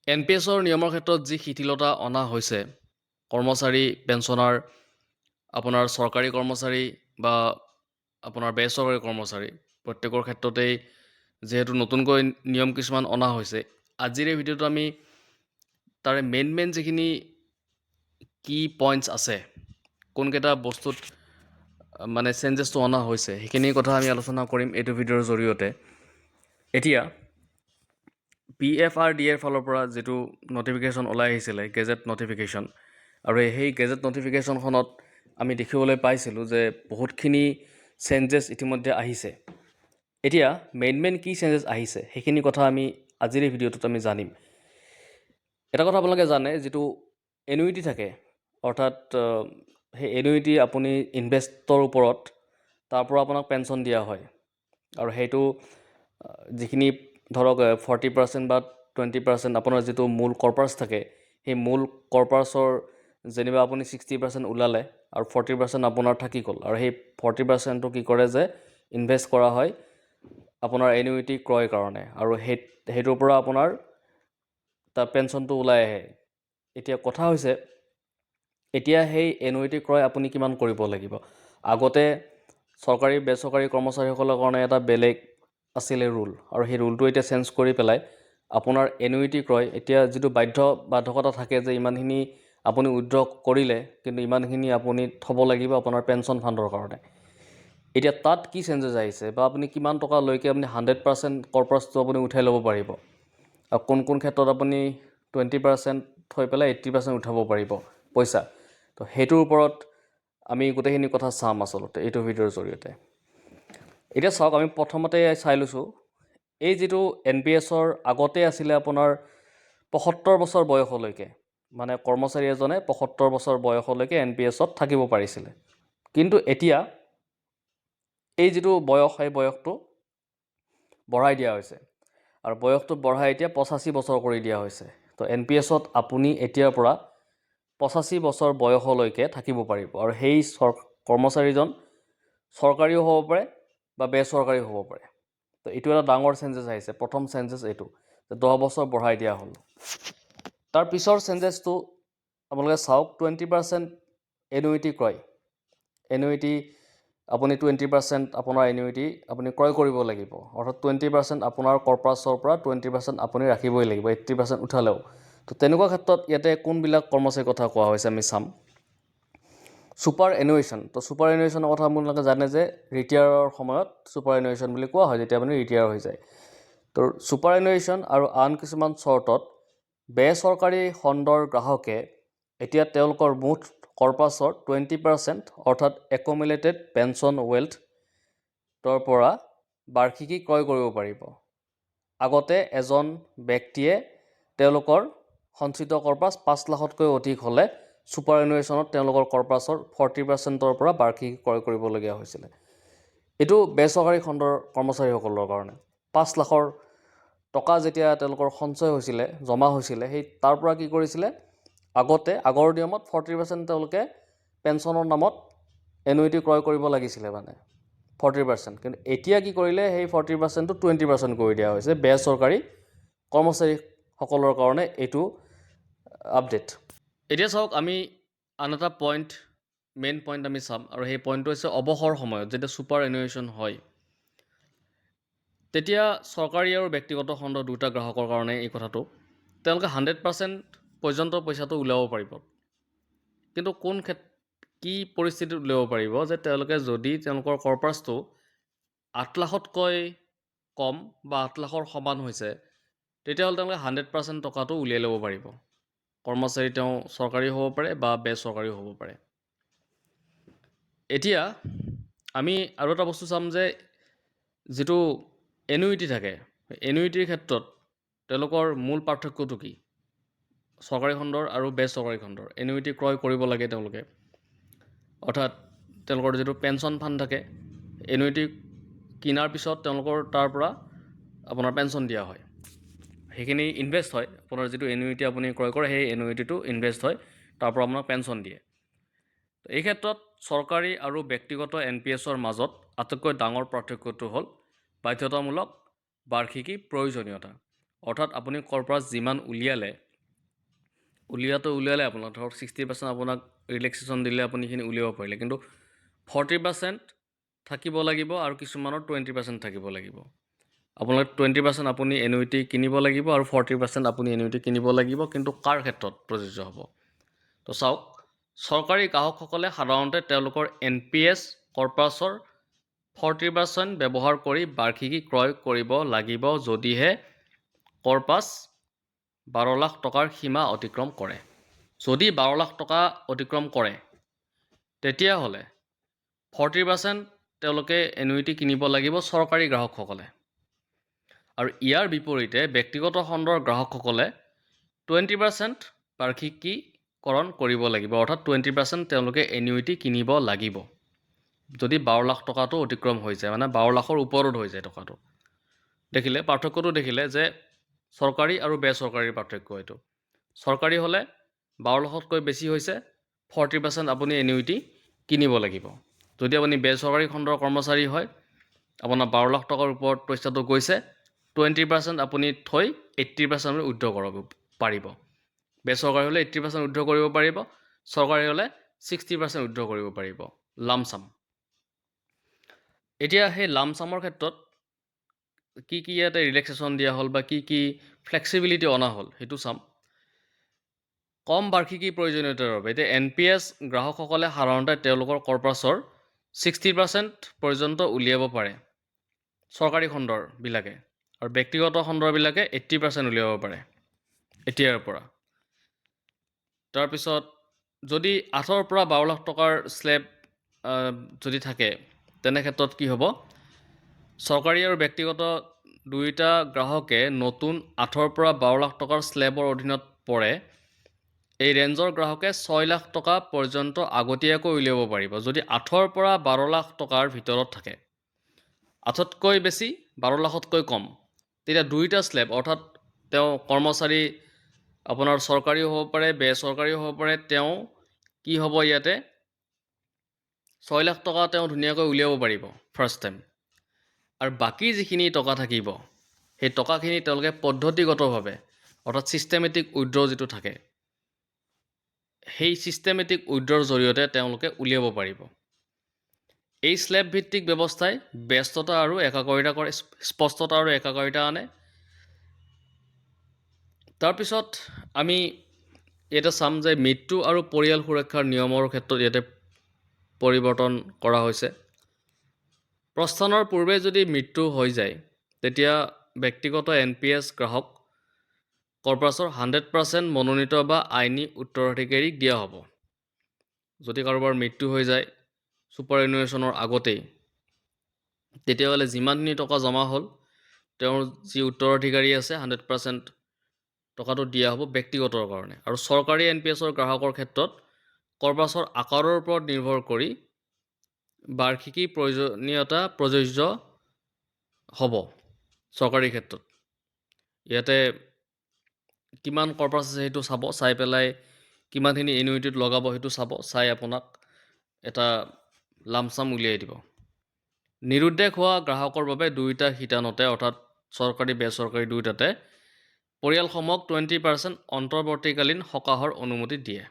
NPSৰ নিয়মৰ ক্ষেত্ৰত যি শিথিলতা অনা হৈছে, কৰ্মচাৰী, পেঞ্চনাৰ, আপোনাৰ চৰকাৰী কৰ্মচাৰী বা আপোনাৰ বেচৰকাৰী কৰ্মচাৰী প্ৰত্যেকৰ ক্ষেত্ৰতেই যিহেতু নতুনকৈ নিয়ম কিছুমান অনা হৈছে, আজিৰ এই ভিডিঅ'টো আমি তাৰে মেইন যিখিনি কি পইণ্টছ আছে, কোনকেইটা বস্তুত মানে চেঞ্জেছটো অনা হৈছে, সেইখিনি কথা আমি আলোচনা কৰিম এইটো ভিডিঅ'ৰ জৰিয়তে। এতিয়া PFRDAৰ ফালৰ পৰা যিটো নটিফিকেশ্যন ওলাই আহিছিলে, গেজেট নটিফিকেশ্যন, আৰু সেই গেজেট নটিফিকেশ্যনখনত আমি দেখিবলৈ পাইছিলোঁ যে বহুতখিনি চেঞ্জেছ ইতিমধ্যে আহিছে। এতিয়া মেইন কি চেঞ্জেছ আহিছে সেইখিনি কথা আমি আজিৰ এই ভিডিঅ'টোত আমি জানিম। এটা কথা আপোনালোকে জানে, যিটো এনুইটি থাকে, অৰ্থাৎ সেই এনুইটি আপুনি ইনভেষ্টৰ ওপৰত তাৰ পৰা আপোনাক পেঞ্চন দিয়া হয়, আৰু সেইটো যিখিনি ধৰক 40% বা 20% আপোনাৰ যিটো মূল কৰ্পাছ থাকে, সেই মূল কৰ্পাছৰ যেনিবা আপুনি 60% ওলালে আৰু 40% আপোনাৰ থাকি গ'ল, আৰু সেই 40%টো কি কৰে যে ইনভেষ্ট কৰা হয় আপোনাৰ এনুইটি ক্ৰয়ৰ কাৰণে, আৰু সেইটোৰ পৰা আপোনাৰ তাৰ পেঞ্চনটো ওলাই আহে। এতিয়া কথা হৈছে, এতিয়া সেই এনুইটি ক্ৰয় আপুনি কিমান কৰিব লাগিব। আগতে চৰকাৰী বেচৰকাৰী কৰ্মচাৰীসকলৰ কাৰণে এটা বেলেগ আছিলে ৰুল, আৰু সেই ৰুলটো এতিয়া চেঞ্জ কৰি পেলাই আপোনাৰ এনুইটি ক্ৰয় এতিয়া যিটো বাধ্যকতা থাকে যে ইমানখিনি আপুনি উইথড্ৰ কৰিলে, কিন্তু ইমানখিনি আপুনি থ'ব লাগিব আপোনাৰ পেঞ্চন ফাণ্ডৰ কাৰণে। এতিয়া তাত কি চেঞ্জেছ আহিছে, বা আপুনি কিমান টকালৈকে আপুনি 100% কৰ্পাছটো আপুনি উঠাই ল'ব পাৰিব, আৰু কোন ক্ষেত্ৰত আপুনি 20% থৈ পেলাই 80% উঠাব পাৰিব পইচা। তো সেইটোৰ ওপৰত আমি গোটেইখিনি কথা চাম আচলতে এইটো ভিডিঅ'ৰ জৰিয়তে। এতিয়া চাওক, আমি প্ৰথমতে চাই লৈছোঁ, এই যিটো NPSৰ আগতে আছিলে আপোনাৰ 75 বছৰ বয়সলৈকে, মানে কৰ্মচাৰী এজনে 75 বছৰ বয়সলৈকে NPSত থাকিব পাৰিছিলে। কিন্তু এতিয়া এই যিটো বয়স, সেই বয়সটো বঢ়াই দিয়া হৈছে, আৰু বয়সটো বঢ়াই এতিয়া 85 বছৰ কৰি দিয়া হৈছে। তো NPSত আপুনি এতিয়াৰ পৰা 85 বছৰ বয়সলৈকে থাকিব পাৰিব, আৰু সেই কৰ্মচাৰীজন চৰকাৰীও হ'ব পাৰে বা বেচৰকাৰীও হ'ব পাৰে। তো এইটো এটা ডাঙৰ চেঞ্জেছ আহিছে। প্ৰথম চেঞ্জেছ এইটো যে 10 বছৰ বঢ়াই দিয়া হ'ল। তাৰ পিছৰ চেঞ্জেছটো আপোনালোকে চাওক, 20% এনুইটি ক্ৰয়। এনুইটি আপুনি 20% আপোনাৰ এনুইটি আপুনি ক্ৰয় কৰিব লাগিব, অৰ্থাৎ 20% আপোনাৰ কৰ্পাছৰ পৰা 20% আপুনি ৰাখিবই লাগিব, 80% উঠালেও। তো তেনেকুৱা ক্ষেত্ৰত ইয়াতে কোনবিলাক কৰ্মচাৰীৰ কথা কোৱা হৈছে আমি চাম। ছুপাৰ এনুৱেশ্যন। তো ছুপাৰ এনুৱেশ্যনৰ কথা আপোনালোকে জানে যে ৰিটায়াৰৰ সময়ত ছুপাৰ এনুৱেশ্যন বুলি কোৱা হয়, যেতিয়া আপুনি ৰিটায়াৰ হৈ যায়। তো ছুপাৰ এনুৱেশ্যন আৰু আন কিছুমান চৰ্তত বেচৰকাৰী খণ্ডৰ গ্ৰাহকে এতিয়া তেওঁলোকৰ মুঠ কৰ্পাছৰ 20% অৰ্থাৎ একুমুলেটেড পেঞ্চন ৱেল্থৰ পৰা বাৰ্ষিকী ক্ৰয় কৰিব পাৰিব। আগতে এজন ব্যক্তিয়ে তেওঁলোকৰ সঞ্চিত কৰ্পাছ 5 লাখতকৈ অধিক হ'লে ছুপাৰ এনুৱেশ্যনত তেওঁলোকৰ কৰ্পাছৰ 40%ৰ পৰা বাৰ্ষিকী ক্ৰয় কৰিবলগীয়া হৈছিলে। এইটো বেচৰকাৰী খণ্ডৰ কৰ্মচাৰীসকলৰ কাৰণে 5 লাখৰ টকা যেতিয়া তেওঁলোকৰ সঞ্চয় হৈছিলে, জমা হৈছিলে, সেই তাৰ পৰা কি কৰিছিলে, আগৰ নিয়মত 40% তেওঁলোকে পেঞ্চনৰ নামত এনুইটি ক্ৰয় কৰিব লাগিছিলে, মানে 40%। কিন্তু এতিয়া কি কৰিলে, সেই 40%টো 20% কৰি দিয়া হৈছে বেচৰকাৰী কৰ্মচাৰীসকলৰ কাৰণে। এইটো আপডেট। এতিয়া চাওক, আমি আন এটা মেইন পইণ্ট আমি চাম, আৰু সেই পইণ্টটো হৈছে অৱসৰ সময়ত যেতিয়া ছুপাৰ এনুৱেশ্যন হয়, তেতিয়া চৰকাৰী আৰু ব্যক্তিগত খণ্ড দুটা গ্ৰাহকৰ কাৰণে এই কথাটো, তেওঁলোকে 100% পৰ্যন্ত পইচাটো উলিয়াব পাৰিব। কিন্তু কি পৰিস্থিতিত উলিয়াব পাৰিব, যে তেওঁলোকে যদি তেওঁলোকৰ কৰ্পাছটো 8 লাখতকৈ কম বা 8 লাখৰ সমান হৈছে, তেতিয়াহ'লে তেওঁলোকে 100% টকাটো উলিয়াই ল'ব পাৰিব। কৰ্মচাৰী তেওঁ চৰকাৰী হ'ব পাৰে বা বেচৰকাৰীও হ'ব পাৰে। এতিয়া আমি আৰু এটা বস্তু চাম যে যিটো এনুইটি থাকে, এনুইটিৰ ক্ষেত্ৰত তেওঁলোকৰ মূল পাৰ্থক্যটো কি। চৰকাৰী খণ্ডৰ আৰু বেচৰকাৰী খণ্ডৰ এনুইটি ক্ৰয় কৰিব লাগে তেওঁলোকে, অৰ্থাৎ তেওঁলোকৰ যিটো পেঞ্চন ফাণ্ড থাকে, এনুইটি কিনাৰ পিছত তেওঁলোকৰ তাৰ পৰা আপোনাৰ পেঞ্চন দিয়া হয়, সেইখিনি ইনভেষ্ট হয়। আপোনাৰ যিটো এনুইটি আপুনি ক্ৰয় কৰে, সেই এনুইটিটো ইনভেষ্ট হয়, তাৰ পৰা আপোনাক পেঞ্চন দিয়ে। এই ক্ষেত্ৰত চৰকাৰী আৰু ব্যক্তিগত NPSৰ মাজত আটাইতকৈ ডাঙৰ পাৰ্থক্যটো হ'ল বাধ্যতামূলক বাৰ্ষিকী প্ৰয়োজনীয়তা। অৰ্থাৎ আপুনি কৰ্পৰাছ যিমান উলিয়ালে আপোনাক ধৰক 60% আপোনাক ৰিলেক্সেশ্যন দিলে আপুনি সেইখিনি উলিয়াব পাৰিলে, কিন্তু 40% থাকিব লাগিব আৰু কিছুমানৰ 20% থাকিব লাগিব। আপোনাক 20% আপুনি এনুইটি কিনিব লাগিব আৰু 40% আপুনি এনুইটি কিনিব লাগিব, কিন্তু কাৰ ক্ষেত্ৰত প্ৰযোজ্য হ'ব? তো চাওক, চৰকাৰী গ্ৰাহকসকলে সাধাৰণতে তেওঁলোকৰ NPS কৰ্পৰাছৰ 40% ব্যৱহাৰ কৰি বাৰ্ষিকী ক্ৰয় কৰিব লাগিব যদিহে কৰ্পাছ 12 লাখ টকাৰ সীমা অতিক্ৰম কৰে। যদি 12 লাখ টকা অতিক্ৰম কৰে তেতিয়াহ'লে 40% তেওঁলোকে এনুইটি কিনিব লাগিব চৰকাৰী গ্ৰাহকসকলে। আৰু ইয়াৰ বিপৰীতে ব্যক্তিগত খণ্ডৰ গ্ৰাহকসকলে 20% বাৰ্ষিকীকৰণ কৰিব লাগিব, অৰ্থাৎ 20% তেওঁলোকে এনুইটি কিনিব লাগিব যদি 12 লাখ টকাটো অতিক্ৰম হৈ যায়, মানে 12 লাখৰ ওপৰত হৈ যায় টকাটো। পাৰ্থক্যটো দেখিলে যে চৰকাৰী আৰু বেচৰকাৰীৰ পাৰ্থক্য এইটো। চৰকাৰী হ'লে 12 লাখতকৈ বেছি হৈছে 40% আপুনি এনুইটি কিনিব লাগিব। যদি আপুনি বেচৰকাৰী খণ্ডৰ কৰ্মচাৰী হয়, আপোনাৰ 12 লাখ টকাৰ ওপৰত পইচাটো গৈছে, 20% আপুনি থৈ 80% আপুনি উইথড্ৰ কৰিব পাৰিব। বেচৰকাৰী হ'লে 80% উইথড্ৰ কৰিব পাৰিব, চৰকাৰী হ'লে 60% উইথড্ৰ কৰিব পাৰিব, লামচাম। এতিয়া সেই লামচামৰ ক্ষেত্ৰত কি ইয়াতে ৰিলেক্সেশ্যন দিয়া হ'ল বা কি ফ্লেক্সিবিলিটি অনা হ'ল সেইটো চাম। কম বাৰ্ষিকী প্ৰয়োজনীয়তাৰ বাবে এতিয়া NPS গ্ৰাহকসকলে সাধাৰণতে তেওঁলোকৰ কৰ্পৰাছৰ 60% পৰ্যন্ত উলিয়াব পাৰে চৰকাৰী খণ্ডৰবিলাকে, আৰু ব্যক্তিগত খণ্ডৰবিলাকে 80% উলিয়াব পাৰে এতিয়াৰ পৰা। তাৰপিছত যদি 8 পৰা 12 লাখ টকাৰ স্লেব যদি থাকে, তেনে ক্ষেত্ৰত কি হ'ব? চৰকাৰী আৰু ব্যক্তিগত দুয়োটা গ্ৰাহকে নতুন 8 পৰা 12 লাখ টকাৰ স্লেবৰ অধীনত পৰে। এই ৰেঞ্জৰ গ্ৰাহকে 6 লাখ টকা পৰ্যন্ত আগতীয়াকৈ উলিয়াব পাৰিব যদি 8 পৰা 12 লাখ টকাৰ ভিতৰত থাকে। 8তকৈ বেছি, 12 লাখতকৈ কম, তেতিয়া দুয়োটা স্লেব, অৰ্থাৎ তেওঁ কৰ্মচাৰী আপোনাৰ চৰকাৰীও হ'ব পাৰে, বেচৰকাৰীও হ'ব পাৰে, তেওঁ কি হ'ব ইয়াতে 6 লাখ টকা তেওঁ ধুনীয়াকৈ উলিয়াব পাৰিব ফাৰ্ষ্ট টাইম। আৰু বাকী যিখিনি টকা থাকিব সেই টকাখিনি তেওঁলোকে পদ্ধতিগতভাৱে, অৰ্থাৎ ছিষ্টেমেটিক উইথড্ৰ যিটো থাকে, সেই ছিষ্টেমেটিক উইথড্ৰৰ জৰিয়তে তেওঁলোকে উলিয়াব পাৰিব। এই স্লেব ভিত্তিক ব্যৱস্থাই ব্যস্ততা আৰু একাকাৰিতা কৰে, স্পষ্টতা আৰু একাকাৰিতা আনে। তাৰপিছত আমি ইয়াতে চাম যে মৃত্যু আৰু পৰিয়াল সুৰক্ষাৰ নিয়মৰ ক্ষেত্ৰত ইয়াতে পৰিৱৰ্তন কৰা হৈছে। প্ৰস্থানৰ পূৰ্বে যদি মৃত্যু হৈ যায়, তেতিয়া ব্যক্তিগত NPS গ্ৰাহক কৰ্পৰাছৰ 100% মনোনীত বা আইনী উত্তৰাধিকাৰীক দিয়া হ'ব। যদি কাৰোবাৰ মৃত্যু হৈ যায় ছুপাৰ এনুৱেশ্যনৰ আগতেই, তেতিয়াহ'লে যিমানখিনি টকা জমা হ'ল, তেওঁৰ যি উত্তৰাধিকাৰী আছে 100% টকাটো দিয়া হ'ব ব্যক্তিগতৰ কাৰণে। আৰু চৰকাৰী NPSৰ গ্ৰাহকৰ ক্ষেত্ৰত কৰ্পৰাছৰ আকাৰৰ ওপৰত নিৰ্ভৰ কৰি বাৰ্ষিকী প্ৰয়োজনীয়তা প্ৰযোজ্য হ'ব চৰকাৰী ক্ষেত্ৰত। ইয়াতে কিমান কৰ্পৰাছ আছে সেইটো চাব, চাই পেলাই কিমানখিনি এনুইটিত লগাব সেইটো চাব, চাই আপোনাক এটা লামচাম উলিয়াই দিব। নিৰুদ্দেশ হোৱা গ্ৰাহকৰ বাবে দুয়োটা শিতানতে, অৰ্থাৎ চৰকাৰী বেচৰকাৰী দুয়োটাতে পৰিয়ালসমূহক 20% অন্তৰ্বৰ্তীকালীন সকাহৰ অনুমতি দিয়ে।